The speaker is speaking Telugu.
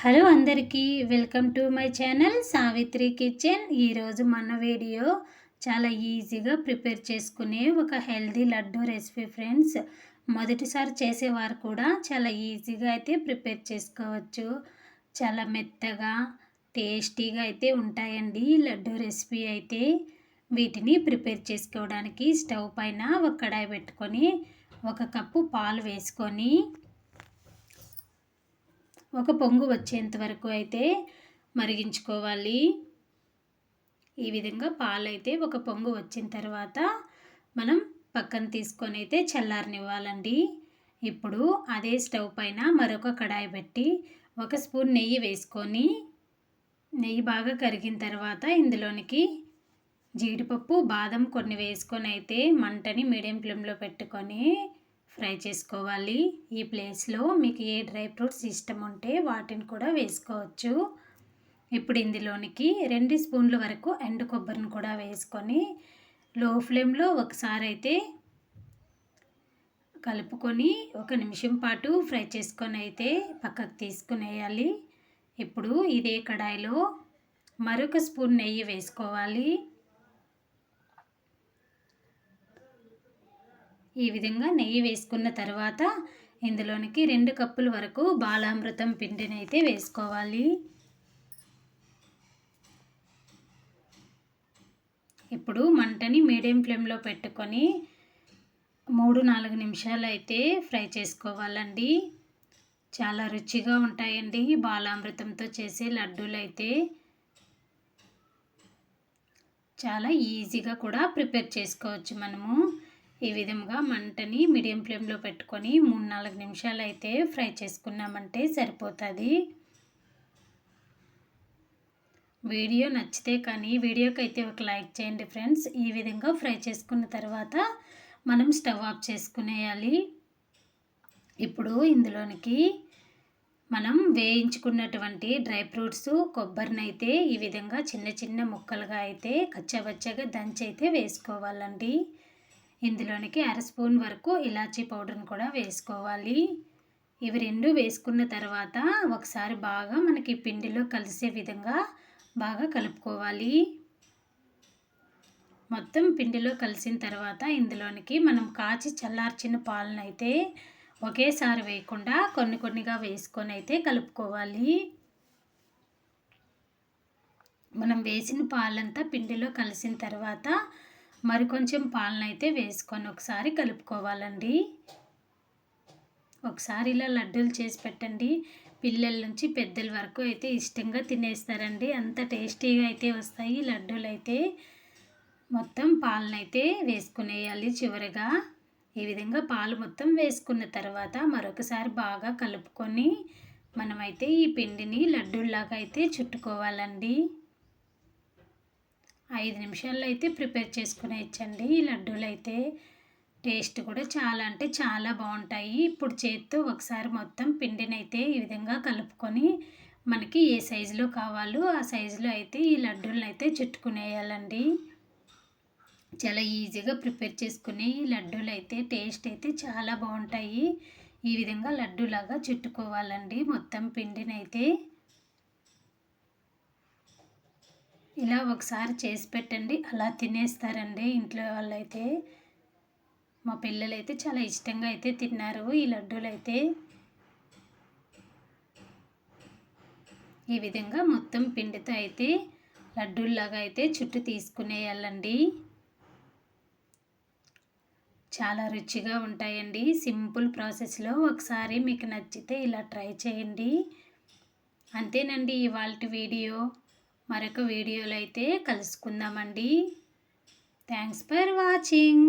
హలో అందరికీ welcome to my channel Savitri kitchen. ఈరోజు మన వీడియో చాలా ఈజీగా ప్రిపేర్ చేసుకునే ఒక హెల్దీ లడ్డు రెసిపీ ఫ్రెండ్స్. మొదటిసారి చేసేవారు కూడా చాలా ఈజీగా అయితే ప్రిపేర్ చేసుకోవచ్చు. చాలా మెత్తగా టేస్టీగా అయితే ఉంటాయండి ఈ లడ్డు రెసిపీ అయితే. వీటిని ప్రిపేర్ చేసుకోవడానికి స్టవ్ పైన ఒక కడాయి పెట్టుకొని 1 కప్పు పాలు వేసుకొని ఒక పొంగు వచ్చేంత వరకు అయితే మరిగించుకోవాలి. ఈ విధంగా పాలు అయితే ఒక పొంగు వచ్చిన తర్వాత మనం పక్కన తీసుకొని అయితే చల్లారనివ్వాలండి. ఇప్పుడు అదే స్టవ్ పైన మరొక కడాయి పెట్టి 1 స్పూన్ నెయ్యి వేసుకొని, నెయ్యి బాగా కరిగిన తర్వాత ఇందులోనికి జీడిపప్పు, బాదం కొన్ని వేసుకొని అయితే మంటని మీడియం ఫ్లేమ్లో పెట్టుకొని ఫ్రై చేసుకోవాలి. ఈ ప్లేస్లో మీకు ఏ డ్రై ఫ్రూట్స్ ఇష్టం ఉంటే వాటిని కూడా వేసుకోవచ్చు. ఇప్పుడు ఇందులోనికి 2 స్పూన్ల వరకు ఎండు కొబ్బరిని కూడా వేసుకొని లో ఫ్లేమ్లో ఒకసారి అయితే కలుపుకొని 1 నిమిషం పాటు ఫ్రై చేసుకొని అయితే పక్కకు తీసుకునేయాలి. ఇప్పుడు ఇదే కడాయిలో మరొక స్పూన్ నెయ్యి వేసుకోవాలి. ఈ విధంగా నెయ్యి వేసుకున్న తర్వాత ఇందులోనికి 2 కప్పుల వరకు బాలామృతం పిండిని అయితే వేసుకోవాలి. ఇప్పుడు మంటని మీడియం ఫ్లేమ్లో పెట్టుకొని 3-4 నిమిషాలు అయితే ఫ్రై చేసుకోవాలండి. చాలా రుచిగా ఉంటాయండి బాలామృతంతో చేసే లడ్డూలు అయితే. చాలా ఈజీగా కూడా ప్రిపేర్ చేసుకోవచ్చు మనము. ఈ విధంగా మంటని మీడియం ఫ్లేమ్లో పెట్టుకొని 3-4 నిమిషాలు అయితే ఫ్రై చేసుకున్నామంటే సరిపోతుంది. వీడియో నచ్చితే కానీ వీడియోకి అయితే ఒక లైక్ చేయండి ఫ్రెండ్స్. ఈ విధంగా ఫ్రై చేసుకున్న తర్వాత మనం స్టవ్ ఆఫ్ చేసుకునేయాలి. ఇప్పుడు ఇందులోనికి మనం వేయించుకున్నటువంటి డ్రై ఫ్రూట్స్, కొబ్బరిని అయితే ఈ విధంగా చిన్న చిన్న ముక్కలుగా అయితే కచ్చాబచ్చాగా దంచి అయితే వేసుకోవాలండి. ఇందులోనికి 1/2 స్పూన్ వరకు ఇలాచీ పౌడర్ని కూడా వేసుకోవాలి. ఇవి 2 వేసుకున్న తర్వాత ఒకసారి బాగా మనకి పిండిలో కలిసే విధంగా బాగా కలుపుకోవాలి. మొత్తం పిండిలో కలిసిన తర్వాత ఇందులోనికి మనం కాచి చల్లార్చిన పాలను అయితే ఒకేసారి వేయకుండా కొన్ని కొన్నిగా వేసుకొని అయితే కలుపుకోవాలి. మనం వేసిన పాలంతా పిండిలో కలిసిన తర్వాత మరికొంచెం పాలనైతే వేసుకొని ఒకసారి కలుపుకోవాలండి. ఒకసారి ఇలా లడ్డూలు చేసి పెట్టండి. పిల్లల నుంచి పెద్దల వరకు అయితే ఇష్టంగా తినేస్తారండి. అంత టేస్టీగా అయితే వస్తాయి లడ్డూలు అయితే. మొత్తం పాలనైతే వేసుకునేయాలి చివరగా. ఈ విధంగా పాలు మొత్తం వేసుకున్న తర్వాత మరొకసారి బాగా కలుపుకొని మనమైతే ఈ పిండిని లడ్డూల్లాగా అయితే చుట్టుకోవాలండి. 5 నిమిషాల్లో అయితే ప్రిపేర్ చేసుకునేయచ్చండి ఈ లడ్డూలు అయితే. టేస్ట్ కూడా చాలా అంటే చాలా బాగుంటాయి. ఇప్పుడు చేత్తో ఒకసారి మొత్తం పిండిని అయితే ఈ విధంగా కలుపుకొని మనకి ఏ సైజులో కావాలో ఆ సైజులో అయితే ఈ లడ్డూలను అయితే చుట్టుకునేయాలండి. చాలా ఈజీగా ప్రిపేర్ చేసుకునే ఈ లడ్డూలు అయితే టేస్ట్ అయితే చాలా బాగుంటాయి. ఈ విధంగా లడ్డూలాగా చుట్టుకోవాలండి మొత్తం పిండిని అయితే. ఇలా ఒకసారి చేసి పెట్టండి, అలా తినేస్తారండి ఇంట్లో వాళ్ళైతే. మా పిల్లలైతే చాలా ఇష్టంగా అయితే తిన్నారు ఈ లడ్డూలు అయితే. ఈ విధంగా మొత్తం పిండితో అయితే లడ్డూల్లాగా అయితే చుట్టూ తీసుకునేయాలండి. చాలా రుచిగా ఉంటాయండి. సింపుల్ ప్రాసెస్లో ఒకసారి మీకు నచ్చితే ఇలా ట్రై చేయండి. అంతేనండి ఇవాల్టి వీడియో. మరొక వీడియోలో అయితే కలుసుకుందామండి. Thanks for watching.